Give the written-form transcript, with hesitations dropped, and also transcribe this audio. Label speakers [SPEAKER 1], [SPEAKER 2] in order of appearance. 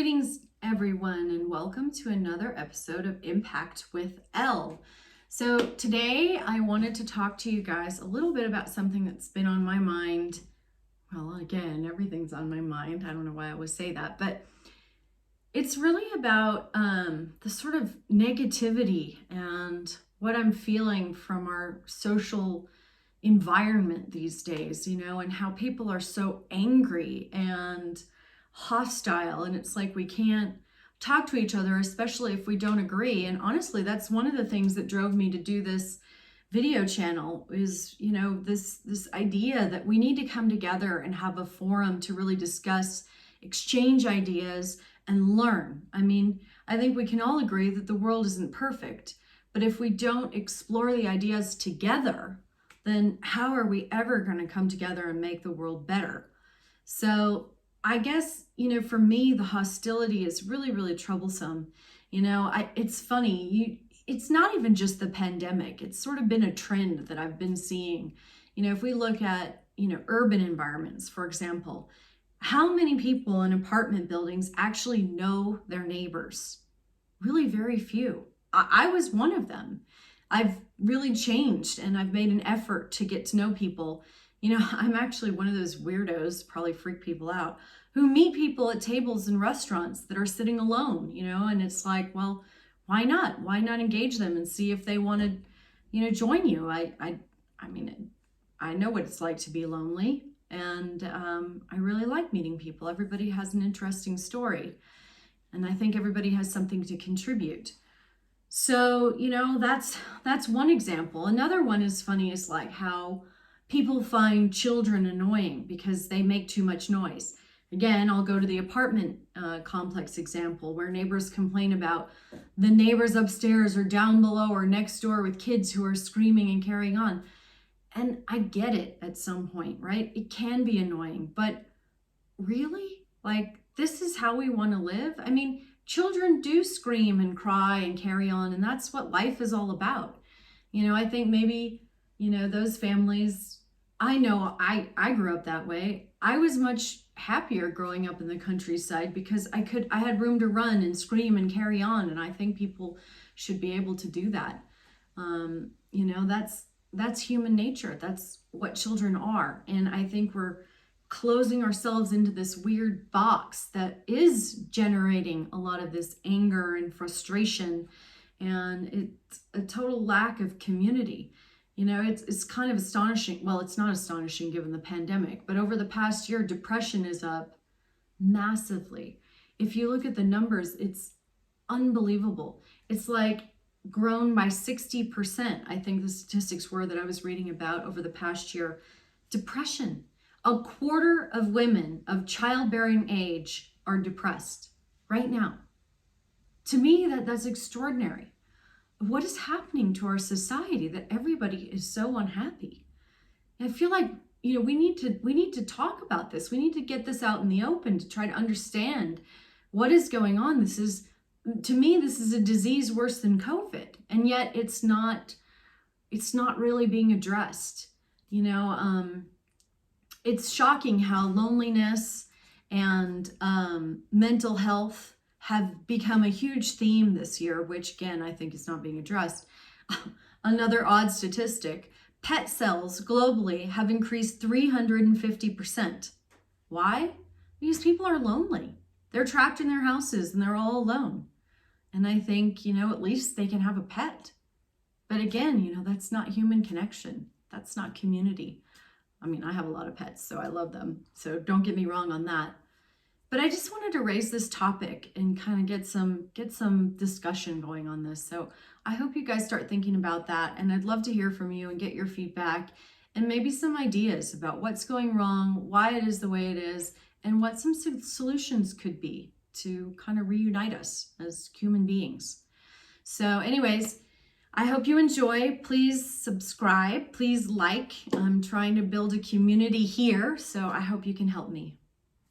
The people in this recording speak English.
[SPEAKER 1] Greetings, everyone, and welcome to another episode of Impact with Elle. So today I wanted to talk to you guys a little bit about something that's been on my mind. Well, again, everything's on my mind. I don't know why I would say that, but it's really about the sort of negativity and what I'm feeling from our social environment these days, and how people are so angry and hostile, and it's like we can't talk to each other, especially if we don't agree. And honestly, that's one of the things that drove me to do this video channel is, this idea that we need to come together and have a forum to really discuss, exchange ideas, and learn. I think we can all agree that the world isn't perfect, but if we don't explore the ideas together, then how are we ever going to come together and make the world better? So I guess, for me, the hostility is really, really troublesome. It's funny, it's not even just the pandemic. It's sort of been a trend that I've been seeing. If we look at, urban environments, for example, how many people in apartment buildings actually know their neighbors? Really very few. I was one of them. I've really changed and I've made an effort to get to know people. I'm actually one of those weirdos, probably freak people out, who meet people at tables in restaurants that are sitting alone, and it's like, well, why not? Why not engage them and see if they want to, join you? I know what it's like to be lonely, and I really like meeting people. Everybody has an interesting story, and I think everybody has something to contribute. So, that's one example. Another one is funny is like how people find children annoying because they make too much noise. Again, I'll go to the apartment complex example where neighbors complain about the neighbors upstairs or down below or next door with kids who are screaming and carrying on. And I get it at some point, right? It can be annoying, but really? Like, this is how we want to live? Children do scream and cry and carry on, and that's what life is all about. I think maybe, those families, I know I grew up that way. I was much happier growing up in the countryside because I had room to run and scream and carry on. And I think people should be able to do that. That's human nature. That's what children are. And I think we're closing ourselves into this weird box that is generating a lot of this anger and frustration. And it's a total lack of community. It's kind of astonishing. Well, it's not astonishing given the pandemic, but over the past year, depression is up massively. If you look at the numbers, it's unbelievable. It's like grown by 60%. I think the statistics were that I was reading about over the past year. Depression. A quarter of women of childbearing age are depressed right now. To me, that's extraordinary. What is happening to our society that everybody is so unhappy? And I feel like, we need to talk about this. We need to get this out in the open to try to understand what is going on. To me, this is a disease worse than COVID. And yet it's not really being addressed. It's shocking how loneliness and mental health have become a huge theme this year, which again, I think is not being addressed. Another odd statistic, pet sales globally have increased 350%. Why? Because people are lonely. They're trapped in their houses and they're all alone. And I think, at least they can have a pet. But again, that's not human connection. That's not community. I have a lot of pets, so I love them. So don't get me wrong on that. But I just wanted to raise this topic and kind of get some discussion going on this. So I hope you guys start thinking about that. And I'd love to hear from you and get your feedback and maybe some ideas about what's going wrong, why it is the way it is, and what some solutions could be to kind of reunite us as human beings. So anyways, I hope you enjoy. Please subscribe, please like. I'm trying to build a community here, so I hope you can help me.